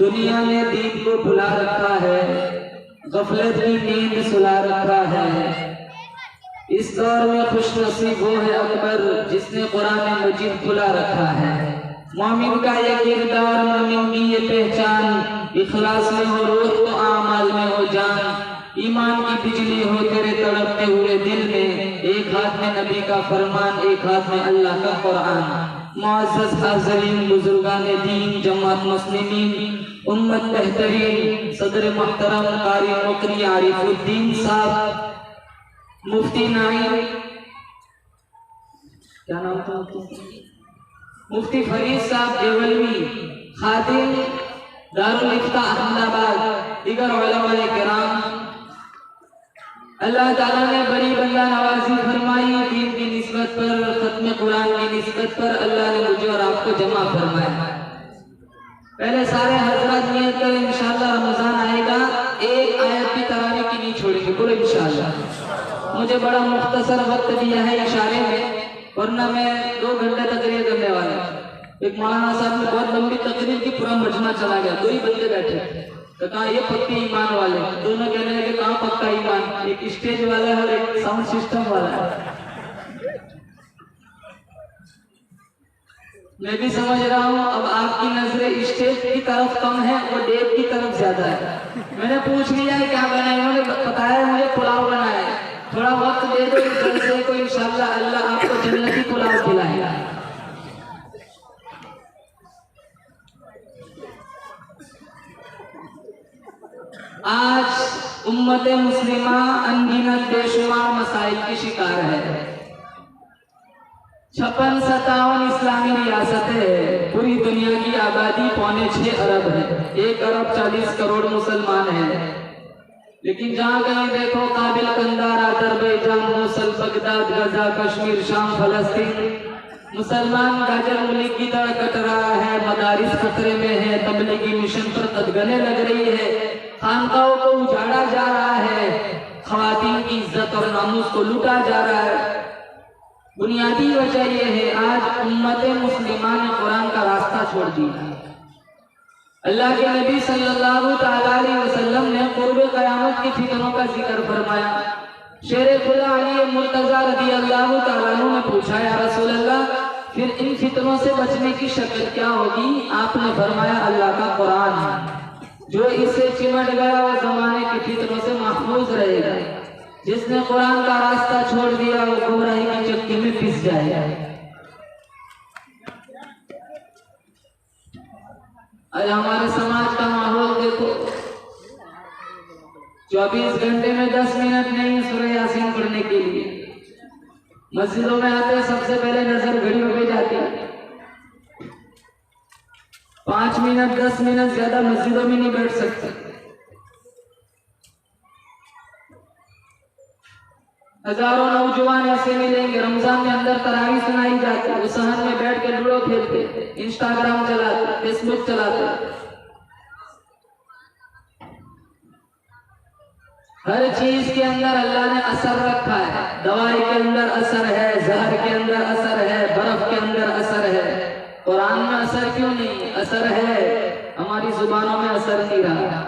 दुनिया ने दीन को भुला रखा है, गफलत की नींद सुला रखा है। इस दौर में खुशनसीब वो है अकबर जिसने कुरान मजीद भुला रखा है। मोमिन का ये किरदार, मोमिन की ये पहचान, इखलास में हो रूह तो आमाल में हो जान। ईमान की बिजली हो तेरे तड़पते हुए दिल में, एक हाथ में नबी का फरमान, एक हाथ में अल्लाह का कुरान। मुअज़्ज़ज़ हाज़रीन, बुजुर्गान दीन, जमात मुस्लिमीन, उम्मत बेहतरीन, सदर मुहतरम कारी मुकरी आरिफुद्दीन साहब, मुफ्ती नाइम, क्या नाम था मुफ्ती फरीद साहब देवलवी, खादिम दारुल इफ्ता अहमदाबाद, दीगर उलमाए किराम, अल्लाह ताला ने बड़ी बंदा नवाजी फरमाई। दीन की निस्बत पर, खत्म कुरान की निस्बत पर अल्लाह ने मुझे और आपको जमा फरमाया। पहले सारे हजरत नियत कर इंशाअल्लाह रमजान आएगा, एक आयत की तरावी की नहीं छोड़ेंगे, बोलो इंशाअल्लाह। मुझे बड़ा मुख्तसर वक्त दिया है इशारे में, वरना मैं 2 घंटे तकरीर करने वाला। एक मौलाना साहब ने बहुत लंबी तकरीर की, पूरा मजमा चला गया, 2 ही बंदे बैठे तो कहा ये पक्के ईमान वाले, दोनों कहने लगे कहाँ पक्का ईमान, एक स्टेज वाला है और एक साउंड सिस्टम वाला है। मैं भी समझ रहा हूँ अब आपकी नजरें स्टेज की तरफ कम है और डेट की तरफ ज्यादा है। मैंने पूछ लिया है क्या बनाया, उन्होंने बताया मुझे पुलाव बनाया है। थोड़ा वक्त दे दो इस जलसे को, इंशाअल्लाह अल्लाह आपको जन्नती पुलाव खिलाएगा। आज उम्मत मुस्लिमा अनगिनत बेशुमार मसाइल की शिकार है। 56-57 इस्लामी रियासतें, पूरी दुनिया की आबादी 5.6 अरब है, 1 अरब 40 करोड़ मुसलमान हैं। लेकिन जहाँ कहीं देखो काबिल, कंदार, अजरबैजान, मोसल, बगदाद, गजा, कश्मीर, शाम, फलस्तीन, मुसलमान गाजर मुल्क की तरह कट रहा है, मदारिस खतरे में है, तबलीगी मिशन पर कदगने लग रही है, खानकाओं को उजाड़ा जा रहा है, खवातीन की इज्जत और नामूस को लूटा जा रहा है। बुनियादी वजह यह है, आज उम्मत मुस्लिमा ने कुरान का रास्ता छोड़ दिया। अल्लाह के नबी सल्लल्लाहु तआला अलैहि वसल्लम ने क़ुर्ब क़यामत की फितनों का जिक्र फरमाया। शेर खुदा अली मुर्तज़ा रज़ी अल्लाह तआला अन्हु ने पूछा, या रसूल अल्लाह, फिर इन फितनों से बचने की शक्ल क्या होगी? आपने फरमाया, अल्लाह का कुरान है। जो इससे चिमट गया वो जमाने की फितनों से महफूज रहेगा। जिसने कुरान का रास्ता छोड़ दिया वो गुमराही की चक्की में पिस जाएगा। आज हमारे समाज का माहौल देखो, 24 घंटे में 10 मिनट नहीं सूरह यासीन पढ़ने के लिए। मस्जिदों में आते सबसे पहले नजर घड़ियों पे जाती है। 5 मिनट 10 मिनट ज्यादा मस्जिदों में नहीं बैठ सकते। हजारों नौजवान ऐसे मिलेंगे, रमजान में अंदर तरावी सुनाई जाती है, वो सहन में बैठ के लूडो खेलते, इंस्टाग्राम चलाते, फेसबुक चलाते। हर चीज के अंदर अल्लाह ने असर रखा है। दवाई के अंदर असर है, जहर के अंदर असर है, बर्फ के अंदर असर है। कुरान में असर क्यों नहीं? असर है, हमारी जुबानों में असर नहीं रहा।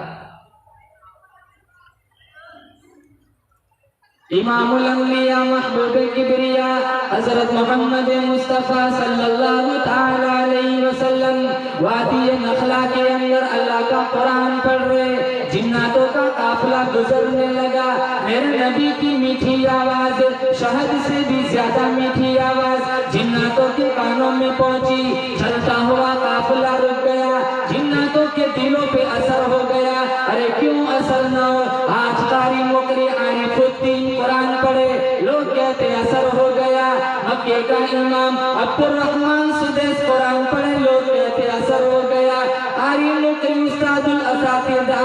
इमामुल अंबिया महबूब किबरिया हजरत मोहम्मद मुस्तफा सल्लल्लाहु तआला अलैहि वसल्लम वादी नखला के अंदर अल्लाह का कुरान पढ़ रहे। जिन्नातों का काफिला गुजरने लगा। मेरे नबी की मीठी आवाज, शहद से भी ज्यादा मीठी आवाज जिन्नातों के कानों में पहुंची। चलता हुआ काफिला रुक गया। जिन्नातों के दिलों पे असर हो गया। अरे क्यों असर न हो? आज कारी मुकरी आरिफुद्दीन कुरान पढ़े, लोग कहते असर हो गया। मक्के का इमाम अब्दुल रहमान सुदैस कुरान पढ़े, लोग कहते असर हो गया। कारी मुकरी उस्तादुल असातिज़ा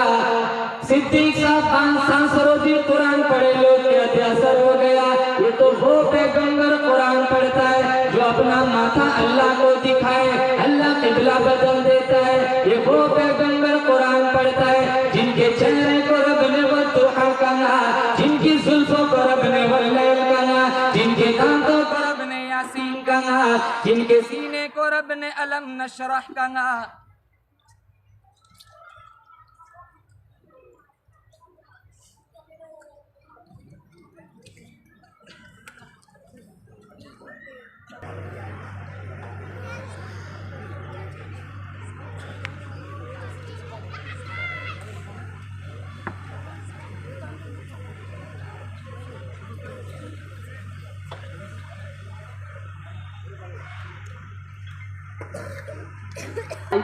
सिद्दीक साहब खान सांसरोदी कुरान पढ़े, लोग कहते असर हो गया। ये तो वो पैगंबर कुरान पढ़ता है जो अपना माथा अल्लाह को दिखाए, अल्लाह किबला बदल देता है। ये वो पैगंबर कुरान पढ़ता है जिनके चेहरे को रब ने वद्दुहा कहा, जिनकी जुल्फों को रब ने वल्लैल कहा, जिनके दांतों को रब ने यासीन कहा, जिनके सीने को रब ने अलम नशरह कहा।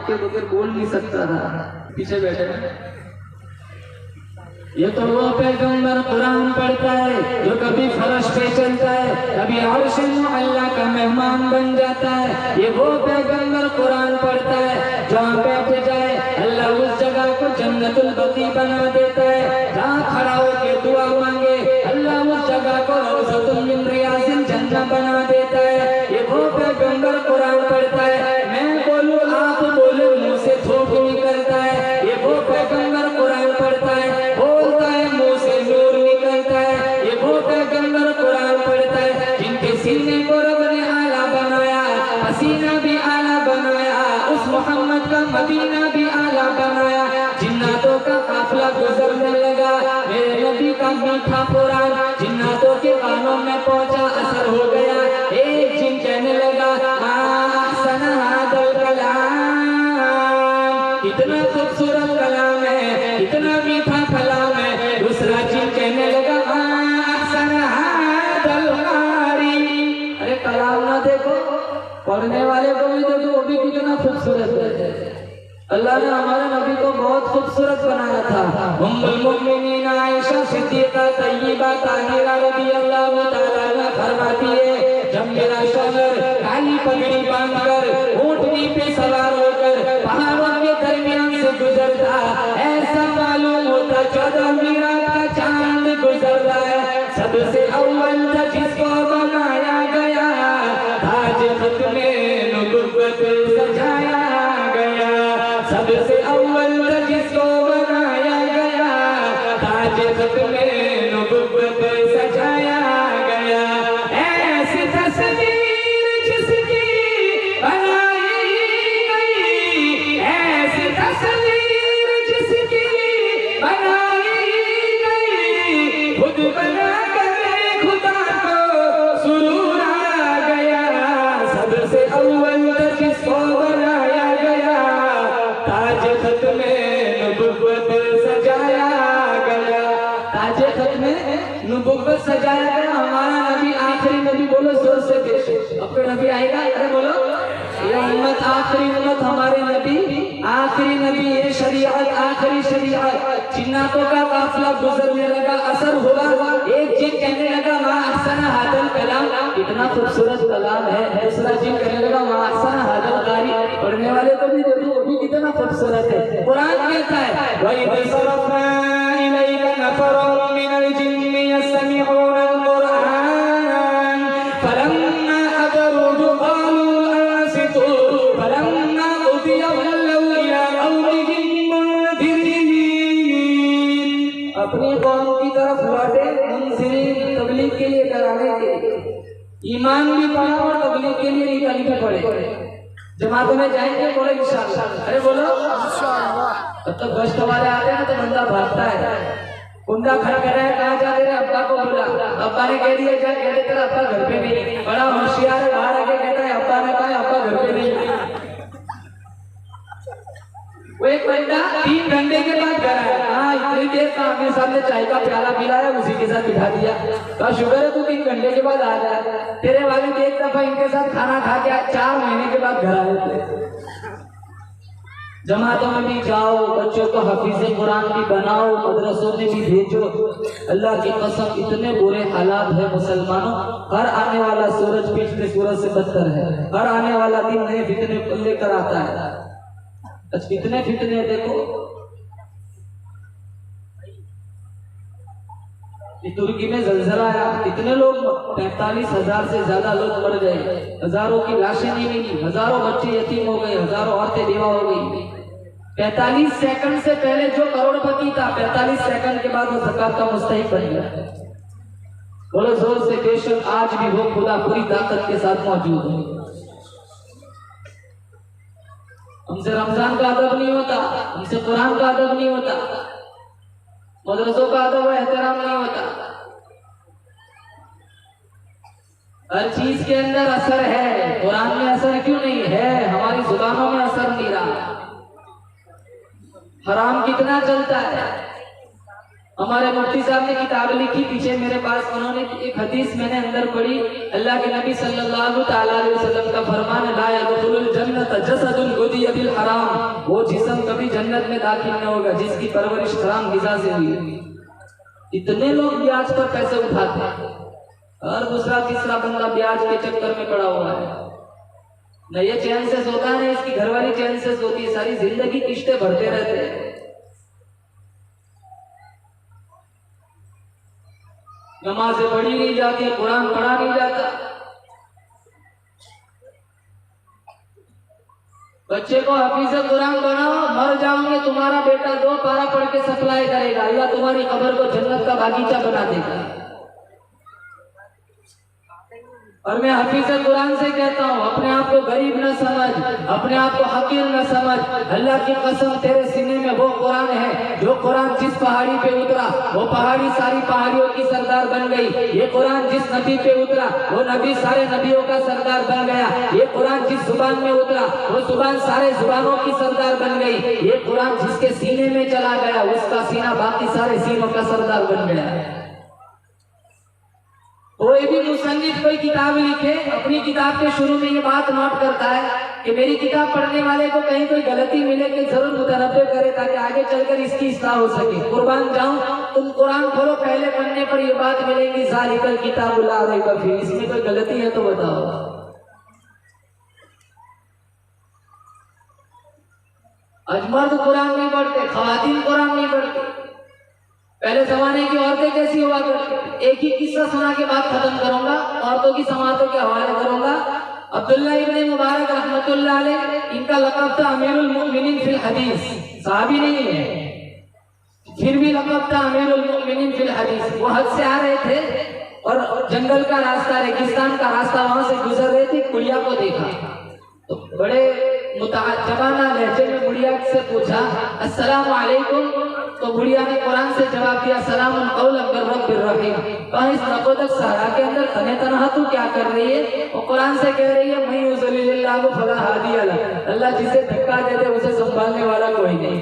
के बगैर बोल नहीं सकता था, पीछे बैठे हैं। ये तो वो पैगंबर कुरान पढ़ता है जो कभी फर्श पे चलता है, कभी अर्श में अल्लाह का मेहमान बन जाता है। ये वो पैगंबर कुरान पढ़ता है जहाँ बैठ जाए अल्लाह उस जगह को जन्नतुल बकी बना देता है। जहाँ खड़ा होके दुआ मांगे अल्लाह उस जगह को रौज़तुम मिन रियाज़िल जन्नह बना देता है। ये वो पैगंबर कुरान पढ़ता है। मैं बोलूं आप बोले मुंह से थूक निकलता है। ये वो पैगंबर कुरान पढ़ता है, बोलता है मुंह से नूर निकलता है। ये वो पैगंबर कुरान पढ़ता है जिनके सीने को रब ने आला बनाया, पसीना भी आला बनाया, उस मोहम्मद का मदीना भी आला बनाया। जिन्नातों का काफिला गुजरने लगा। मेरे नबी का मीठा कुरान जिन्नातों के कानों में पहुंचा, असर हो गया। एक जिन कहने लगा इतना खूबसूरत कलाम है, इतना मीठा कलाम है। दूसरा जिन कहने लगा अरे कलाम ना देखो, पढ़ने वाले को भी देखो, वो भी कितना खूबसूरत है। अल्लाह ने हमारे नबी को बहुत खूबसूरत बनाया था। उम्मुल मोमिनीन आयशा सिद्दीका तय्यबा ताहिरा रज़ियल्लाहु तआला अन्हा फरमाती है, जब मेरा शौहर काली पगड़ी बांधकर ऊंटनी पे सवार होकर पहाड़ों के दरमियान से गुजरता, ऐसा मालूम होता 14 मीरात का चांद गुजर रहा है। सबसे अव्वल था जिसको बनाया गया, ताज खत्मे नबुव्वत सजाया गया। सबसे अव्वल था जिसको बनाया गया, ताज खत्मे नबुव्वत सजाया गया। ऐसी तस्वीर सजाया गया। हमारा नबी आखिरी नबी, बोलो जोर से पेश। अब कोई नबी आएगा? अरे बोलो, ये उम्मत आखिरी उम्मत, हमारे नबी आखिरी नबी, ये शरीयत आखिरी शरीयत। जिन्नातों का काफिला गुजरने लगा, असर हुआ, एक जिन कहने लगा मा अहसना हादल कलाम, इतना खूबसूरत कलाम है। दूसरा जिन कहने लगा मा अहसना हादल कारी, पढ़ने वाले को भी देखो वो भी कितना खूबसूरत है। कुरान कहता है वही सरफना इलैका नफरun मिनल जिन्नि यस्तमिऊना अल-कुरआन फलम्मा हदरूहु क़ालू अंसितू फलम्मा क़ुदिया वल्लौ इला क़ौमिहिम मुनज़िरीन। अपनी कौम की तरफ लौटे, मुनज़िरीन तबलीग के लिए, डराने के लिए। ईमान भी पढ़ा और तबलीग के लिए निकल भी पड़े। जमातों में जाएंगे, बोलो इंशाअल्लाह। अरे बोलो इंशाअल्लाह। तब तक गश्त वाले आते हैं तो बंदा भागता है, कुंडा खड़ा कर रहा है, कहाँ जा रहे? अब्बा को बोला, अब्बा ने कह दिया जा, कहते तेरा अब्बा घर पे नहीं। बड़ा होशियार है, बाहर आके कहता है अब्बा ने कहा अब्बा घर पे नहीं। वो एक बंदा 3 घंटे के बाद घर आया, हाँ इतनी देर का आगे सामने चाय का प्याला पिलाया, उसी के साथ बिठा दिया, कहा शुक्र है तू 3 घंटे के बाद आ जाए। तेरे वालिद एक दफा इनके साथ खाना खा के 4 महीने के बाद घर आए थे। जमातों में भी जाओ, बच्चों को हफीज़ कुरान भी बनाओ, मदरसों में भी भेजो। अल्लाह की कसम इतने बुरे हालात है मुसलमानों, हर आने वाला सूरज पिछले सूरज से बदतर है। हर आने वाला दिन नए फितने लेकर आता है। आज कितने फितने देखो, तुर्की में जलजला आया, कितने लोग, 45,000 से ज्यादा लोग मर गए, हजारों की लाशें नहीं मिली, हजारों बच्चे यतीम हो गए, हजारों औरतें बेवा हो गई। 45 सेकंड से पहले जो करोड़पति था, 45 सेकंड के बाद वो ज़कात का मुस्तहिक बन गया। बोलो जोर से बेशक आज भी वो खुदा पूरी ताकत के साथ मौजूद है। हमसे रमजान का अदब नहीं होता, हमसे कुरान का अदब नहीं होता, मदरसों का अदब और एहतराम नहीं होता। हर चीज के अंदर असर है, कुरान में असर क्यों नहीं है? हमारी जुबानों में असर नहीं रहा। हराम कितना चलता है। हमारे मुफ्ती साहब ने किताब लिखी पीछे मेरे पास, उन्होंने एक हदीस मैंने अंदर पढ़ी, अल्लाह के नबी सल्लल्लाहु ताला अलैहि वसल्लम का फरमान है, ला यदखुलुल जन्नत जसदुन गुदिया बिल हराम, वो जिस्म कभी जन्नत में दाखिल न होगा जिसकी परवरिश हराम ग़िज़ा से हुई। इतने लोग ब्याज पर पैसे उठाते हैं, और दूसरा तीसरा बंदा ब्याज के चक्कर में पड़ा हुआ है, न ये चैन से सोता है, न इसकी घरवाली चैन से सोती है, सारी जिंदगी किश्ते भरते रहते हैं। नमाज़ें पढ़ी नहीं जाती, कुरान पढ़ा नहीं जाता। बच्चे को हफीज़ कुरान बनाओ, मर जाओगे तुम्हारा बेटा 2 पारा पढ़ के सप्लाई करेगा, अल्लाह तुम्हारी कब्र को जन्नत का बागीचा बना देगा। और मैं हफीज़ कुरान से कहता हूँ, अपने आप को गरीब न समझ, अपने आप को हकीर न समझ। अल्लाह की कसम तेरे सीने में वो कुरान है, जो कुरान जिस पहाड़ी पे उतरा वो पहाड़ी सारी पहाड़ियों की सरदार बन गई। ये कुरान जिस नबी पे उतरा वो नबी सारे नबियों का सरदार बन गया। ये कुरान जिस जुबान में उतरा वो जुबान सारे जुबानों की सरदार बन गई। ये कुरान जिसके सीने में चला गया उसका सीना बाकी सारे सीनों का सरदार बन गया। कोई भी मुसन्निफ कोई किताब लिखे, अपनी किताब के शुरू में ये बात नोट करता है कि मेरी किताब पढ़ने वाले को कहीं कोई गलती मिले कि जरूर मुतनब्बे करे ताकि आगे चलकर इसकी इस्लाह हो सके। कुर्बान जाऊं, तुम कुरान खोलो, पहले पन्ने पर ये बात मिलेगी, ज़ालिकल किताबु ला रैब फीह, इसमें कोई गलती है तो बताओ। आज मर्द कुरान नहीं पढ़ते, ख़वातीन कुरान नहीं पढ़ती। पहले जमाने की औरतें कैसी हुआ करती। एक ही किस्सा सुना के बाद खत्म करूंगा, औरतों की समातों के हवाले करूंगा। अब्दुल्लाह इब्न मुबारक रहमतुल्लाह अलैह, इनका लक़ब था अमीरुल मुमिनीन फिल हदीस, सहाबी नहीं है फिर भी लक़ब था अमीरुल मुमिनीन फिल हदीस। वो हज से आ रहे थे और जंगल का रास्ता, रेगिस्तान का रास्ता, वहां से गुजर रहे थे, बुढ़िया को देखा तो बड़े मुतअज्जबाना लहजे में बुढ़िया से पूछा अस्सलामु अलैकुम, तो बुढ़िया ने कुरान से जवाब दिया सलामुन कौलन मिर रब्बिर रहीम। कहा इस नकोदक सहरा के अंदर तने तनहा तू क्या कर रही है? वो कुरान से कह रही है मैं युज़लिल्लाहु फला हादिया लह, अल्लाह जिसे धक्का दे दे उसे संभालने वाला कोई नहीं।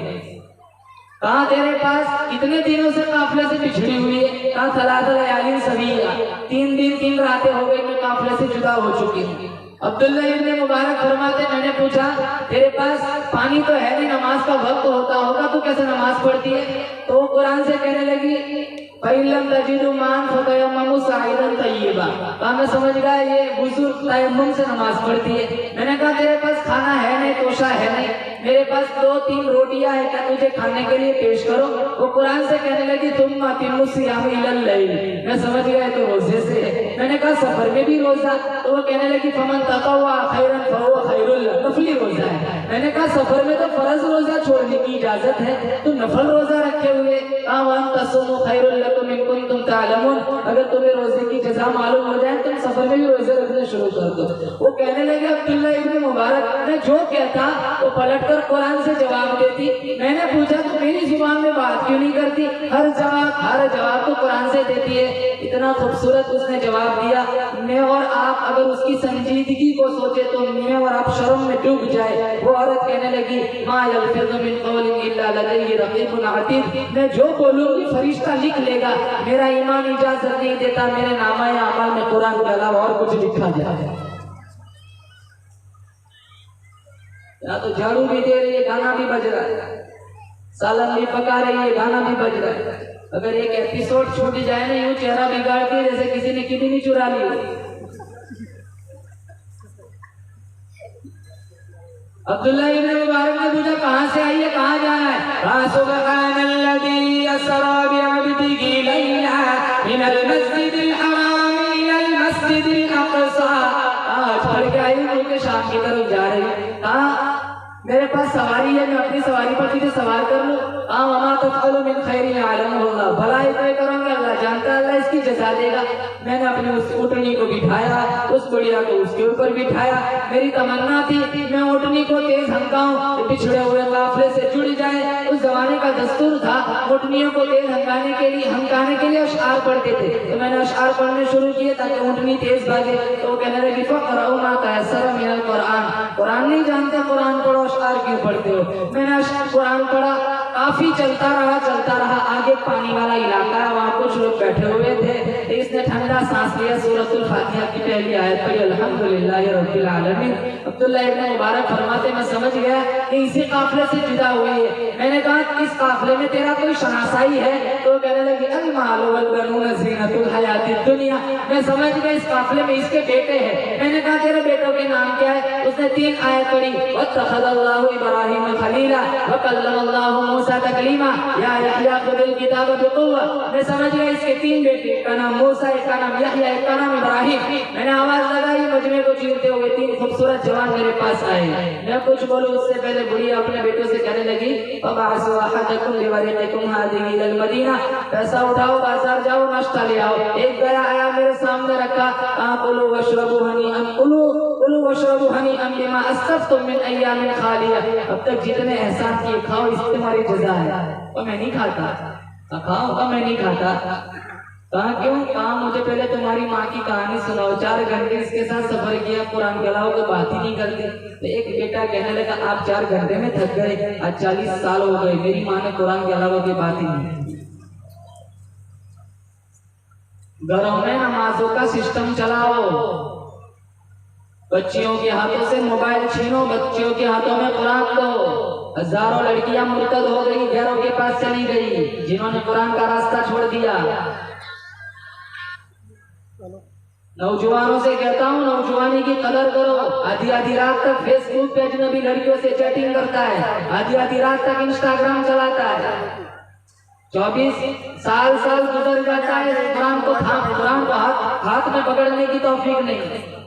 कहा तेरे पास कितने दिनों से काफिले से पिछड़ी हुई है? कहा थलाथा लयालिन सबीला, 3 दिन 3 रातें हो गई मैं काफिले से जुदा हो चुकी हूँ। अब्दुल्ला इब्न मुबारक फरमाते मैंने पूछा तेरे पास पानी तो है नहीं, नमाज का वक्त होता होगा, तू कैसे नमाज पढ़ती है? तो वो कुरान से कहने लगी फइल्लम तजिदु मान फतयम्ममु साइदन तय्यिबा। मैं समझ गया ये वुजू तयम्मुम से नमाज पढ़ती है। मैंने कहा तेरे पास खाना है नहीं, तोशा है नहीं, मेरे पास 2-3 रोटियां है, क्या तुझे खाने के लिए पेश करो? वो कुरान से कहने लगी तुम अतिम्मु सियाम इलल लैल। मैं समझ गया तो रोजे से है। मैंने कहा सफर में भी रोजा? तो वो कहने लगी फमन ततव्वा खैरन फहुव खैरुल लह, नफली रोजा है। मैंने कहा सफर में तो फर्ज रोजा छोड़ने की इजाजत है, तुम नफल रोजा रखे हुए। अगर तुम्हें रोजे की जजा मालूम हो जाए तुम सफर में भी रोजे रखने शुरू कर दो। वो कहने लगे अब्दुल्ला इब्न मुबारक मैं जो कहता वो पलटकर कुरान से जवाब देती। मैंने पूछा तो मेरी जुबान में बात क्यों नहीं करती? हर जवाब तो कुरान से देती है। इतना खूबसूरत उसने जवाब दिया, मैं और आप अगर उसकी संजीदगी को सोचे तो मैं और आप शर्म में डूब जाए। वो औरत कहने लगी मा यल्फिज़ु मिन क़ौलिन इल्ला लदैहि रक़ीबुन अतीद, मैं जो बोलूंगी फरिश्ता लिख लेगा, मेरा ईमान इजाजत नहीं देता मेरे नामाए अमल में कुरान के अलावा और कुछ लिखा जाए। या तो झाड़ू भी दे रही है, गाना भी बज रहा है, सालन भी पका रही है, गाना भी बज रहा है। अगर एक एपिसोड छूट जाए ना, यूं चेहरा बिगाड़ के जैसे किसी ने किडनी चुरा ली हो। अब्दुल्ला इब्न मुबारक ने पूछा कहाँ से आई है, कहाँ जाना है? सुब्हानल्लज़ी अस्रा बिअब्दिही लैला मिनल मस्जिदिल हराम इलल मस्जिदिल अक़सा। आज पढ़ के आई हूँ कि शाम की तरफ जा रही है। कहाँ मेरे पास सवारी है, मैं अपनी सवारी पर तुझे सवार कर लूं? वमा तफ़अलु मिन खैरिन यअलमुहु अल्लाह, भलाई तो करूंगा अल्लाह जानता है, अल्लाह इसकी जज़ा देगा। मैंने अपनी उस ऊँटनी को बिठाया, उस बुढ़िया को उसके ऊपर बिठाया। मेरी तमन्ना थी मैं ऊँटनी को तेज हंकाऊं तो पिछड़े हुए काफिले से जुड़ जाए। उस जमाने का दस्तूर था ऊँटनियों को तेज हंकाने के लिए अशआर पढ़ते थे। तो मैंने अशआर पढ़ने शुरू किए ताकि ऊँटनी तेज भागे। तो वो कहने लगी फ़क़रऊ मा तयस्सर मिनल कुरान, कुरान नहीं जानते कुरान पढ़ो, अशआर क्यों पढ़ते हो? मैंने अशआर कुरान पढ़ा, काफी चलता रहा। आगे पानी वाला इलाका है, वहाँ कुछ लोग बैठे हुए थे। इसने ठंडा सांस लिया, सूरतुल फातिहा की पहली आयत पढ़ी, अल्हम्दुलिल्लाहि रब्बिल आलमीन। अब्दुल्ला इब्न मुबारक फरमाते मैं समझ गया कि इसी काफिले से जुदा हुई है। मैंने कहा इस काफिले में तेरा कोई शनासाई है? तो कहने लगी अल मालु वल बनून ज़ीनतुल हयातिद दुनिया। मैं समझ गया इस काफिले में इसके बेटे हैं। मैंने कहा तेरे बेटों के नाम क्या है? उसने 3 आयत पढ़ी, वत्तखज़ल्लाहु इब्राहीम खलीला व कल्लमल्लाहु मूसा तकलीमा या यहया खुदिल किताब बिक़ुव्वा। मैं समझ गया इसके 3 बेटे, एक का नाम मूसा, एक का नाम यहया, एक का नाम इब्राहिम। मैंने आवाज लगाई, मजमे को चीरते हुए 3 खूबसूरत जवान मेरे पास आए। मैं कुछ बोलूं उससे पहले बुढ़िया अपने बेटों से कहने लगी फबअसु अहदकुम बिवरिक़िकुम हाज़िही इलल मदीना, पैसा उठाओ बाजार जाओ नाश्ता ले आओ। एक गया आया मेरे सामने रखा, कुलू वशरबू हनीअन कुलू वशरबू हनीअन बिमा अस्लफ़्तुम मिन अय्यामिन खालिया। अब तक जितने एहसान किए खाओ, इससे तुम्हारी जज़ा है। और मैं नहीं खाता, खाओ, मैं नहीं खाता। कहा क्यों? कहा मुझे पहले तुम्हारी माँ की कहानी सुनाओ। 4 घंटे इसके साथ सफर किया, कुरान के अलावा कोई बात ही नहीं करती। तो एक बेटा कहने लगा आप 4 घंटे में थक गए, आज 40 साल हो गए, मेरी माँ ने कुरान के अलावा कोई बात ही नहीं की। घरों में नमाजों का सिस्टम चलाओ, बच्चियों के हाथों से मोबाइल छीनो, बच्चियों के हाथों में कुरान दो। हजारों लड़कियां मुर्तद हो गई, घरों के पास चली गई जिन्होंने कुरान का रास्ता छोड़ दिया। नौजवानों से कहता हूँ नौजवानी की कदर करो। आधी रात तक फेसबुक पे अजनबी लड़कियों से चैटिंग करता है, आधी रात तक इंस्टाग्राम चलाता है। 24 साल गुजर जाता है, कुरान को हाथ में पकड़ने की तौफीक नहीं।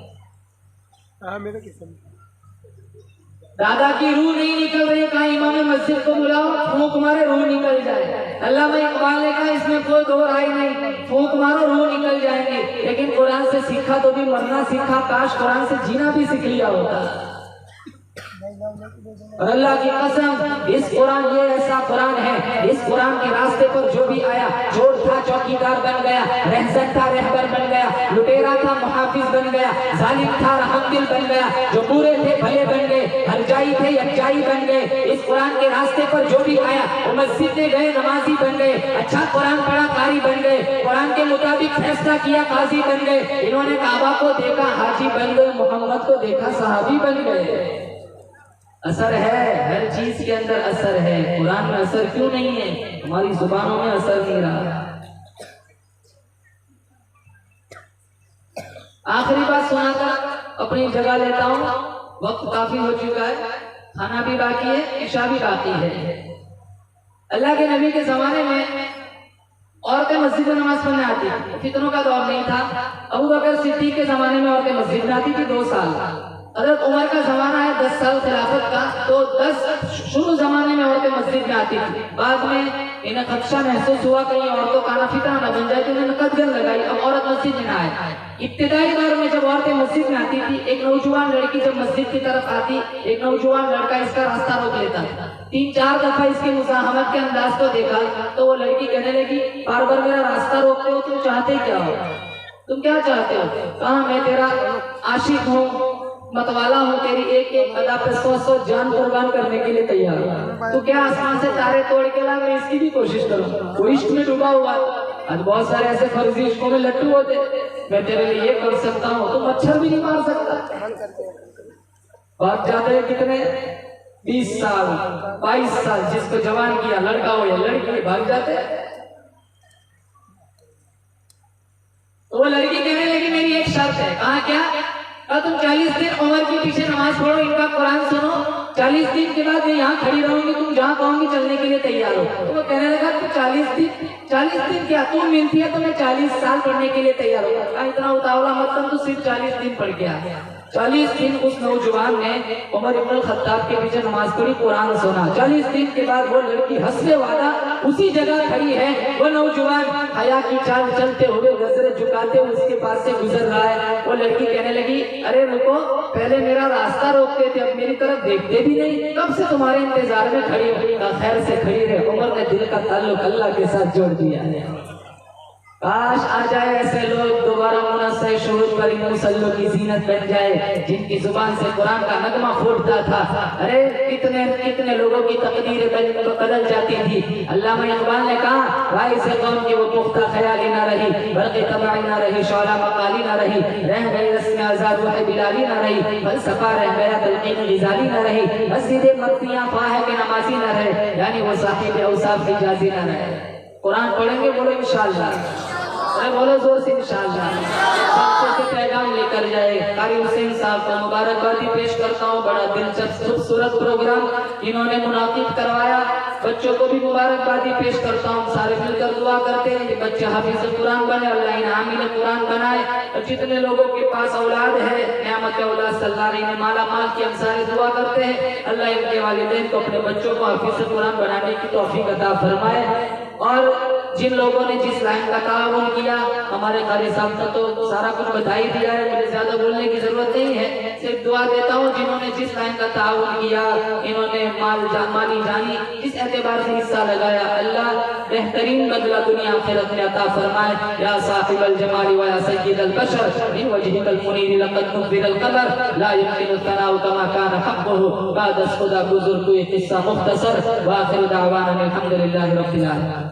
दादा की रूह नहीं निकल रही, कहा इमाम मस्जिद को बुलाओ, फूंक मारे रूह निकल जाए। अल्लामा इकबाल ने कहा इसमें कोई दो राय नहीं, फूंक मारो रूह निकल जाएंगे। लेकिन कुरान से सीखा तो भी मरना सीखा, काश कुरान से जीना भी सीख लिया होता। और अल्लाह की कसम, इस कुरान, ये ऐसा कुरान है, इस कुरान के रास्ते पर जो भी आया, चोर था चौकीदार बन गया, रहज़न था रहबर बन गया, लुटेरा था मुहाफिज बन गया, जालिम था रहमदिल बन गया, जो बुरे थे भले बन गए, हरजाई थे यकजाई बन गए। इस कुरान के रास्ते पर जो भी आया वो मस्जिद में गए नमाजी बन गए, अच्छा कुरान पढ़ा कारी बन गए, कुरान के मुताबिक फैसला किया काजी बन गए, इन्होंने काबा को देखा हाजी बन गए, मोहम्मद को देखा सहाबी बन गए। असर है, हर चीज के अंदर असर है। कुरान में असर क्यों नहीं है? हमारी जुबानों में असर नहीं रहा। आखिरी बात सुनाकर अपनी जगह लेता हूँ, वक्त काफी हो चुका है, खाना भी बाकी है, इशा भी बाकी है। अल्लाह के नबी के जमाने में औरतें मस्जिद में नमाज पढ़ने आती थी, फितनों का दौर नहीं था। अबू बकर सिद्दीक के जमाने में औरतें मस्जिद में आती थी 2 साल। हज़रत उमर का जमाना है 10 साल खिलाफत का, तो 10 शुरू जमाने में औरतें मस्जिद में आती थी। बाद में इन्हें खदशा महसूस हुआ कहीं औरतों का ना फितना न बन जाए, तो उन्होंने कदगन लगाई, अब औरत मस्जिद में ना आए। इब्तिदाई दौर में जब औरतें मस्जिद में आती थी, एक नौजवान लड़की जब मस्जिद की तरफ आती, एक नौजवान लड़का इसका रास्ता रोक लेता। 3-4 दफा इसके मुज़ाहमत के अंदाज को देखा तो वो लड़की कहने लगी, बार बार मेरा रास्ता रोकते हो, तुम चाहते क्या हो? तुम क्या चाहते हो? कहा, मैं तेरा आशिक हूँ, मतवाला हूँ, तेरी एक एक अदा पे 100 जान कुर्बान करने के लिए तैयार हूँ। तो क्या आसमान से तारे तोड़ के ला, मैं इसकी भी कोशिश करूँ। वो इश्क में डूबा हुआ, आज बहुत सारे ऐसे फर्जी इश्कों में लट्टू होते, मैं तेरे लिए ये कर सकता हूँ, तो मच्छर भी नहीं मार सकता। भाग जाते हैं कितने, 20 साल 22 साल, जिसको जवान किया, लड़का हो या लड़की, भाग जाते हैं। तो वो लड़की कहने लगी, मेरी एक शर्त है। कहा, क्या? तुम 40 दिन उमर के पीछे नमाज पढ़ो, इनका कुरान सुनो, 40 दिन के बाद मैं यहाँ खड़ी रहूंगी, तुम जहाँ कहोगी चलने के लिए तैयार हो। तो वो कहने लगा, तुम 40 दिन क्या, तुम मिलती है तो मैं 40 साल पढ़ने के लिए तैयार होगा। इतना उतावला मत कर, तू सिर्फ 40 दिन पढ़ के आ। 40 दिन उस नौजवान ने उमर इब्न खत्ताब के पीछे नमाज पढ़ी, कुरान सुना। 40 दिन के बाद वो लड़की हंसने वाला उसी जगह खड़ी है, वो नौजवान हया की चाल चलते हुए नजरें झुकाते हुए उसके पास से गुजर रहा है। वो लड़की कहने लगी, अरे रुको, पहले मेरा रास्ता रोकते थे, अब मेरी तरफ देखते भी नहीं, कब से तुम्हारे इंतजार में खड़ी हो? खैर से खड़ी रहे। उमर ने दिल का ताल्लुक अल्लाह के साथ जोड़ दिया है। काश आ जाए ऐसे लोग, दोबारा मुनस्सर शुरूत पर इन मुसल्लों की जीनत बन जाए, जिनकी जुबान से कुरान का नगमा फूटता था। अरे कितने कितने लोगों की तकदीरें बदल जाती थी। अल्लामा इकबाल ने कहा, भाई से कौम की वो पुख्ता ख्याली ना रही, बल्कि तबाही ना रही, शौला मकाली ना रही, रह गई रस्म आजाद वह बिलाली ना रही, फलसफा रह गया तलकीन गिजाली ना रही, मस्जिद मक्तियां फाह के नमाजी ना रहे, यानी वो साहिब औसाफ की जाजी ना रहे। कुरान पढ़ेंगे, बोलो इंशाअल्लाह, बोलो जोर से इंशाअल्लाह। सबसे पैगाम लेकर जाए। कारी हुसैन साहब को मुबारकबादी पेश करता हूँ, बड़ा दिलचस्प खूबसूरत प्रोग्राम इन्होंने मुनाकिद करवाया। बच्चों को भी मुबारकबादी पेश करता हूँ, सारे मिलकर दुआ करते हैं कि बच्चे हाफिज़ कुरान बने, अल्लाह इन्हें आमील कुरान बनाए। और जितने लोगों के पास औलाद है, नियामत औलाद सल्लाह इन्हें माला माल की हम सारे दुआ करते हैं, अल्लाह इनके वालिदैन को अपने बच्चों को हाफिज़ कुरान बनाने की तौफीक अता फरमाए। और जिन लोगों ने जिस लाइन का ताउन किया, हमारे कारी साहब ने तो सारा कुछ बता ही दिया है, मुझे ज्यादा बोलने की जरूरत नहीं है। सिर्फ दुआ देता हूँ, जिन्होंने जिस लाइन का ताउन किया, इन्होंने माली जानी इस एतबार से हिस्सा लगाया, अल्लाह बेहतरीन बदला दुनिया आखिरत में अता फरमाए। या साहिबल जमाली व या सय्यिदल बशर मिन वजहिकल मुनीर लक़द नुज़िलल क़मर ला यमकिनु तनाउ कमा कान हक़्क़ुहु बाद खुदा गुज़र कोई किस्सा मुख्तसर व आखिर दावाना अल्हम्दुलिल्लाहि रब्बिल आलमीन।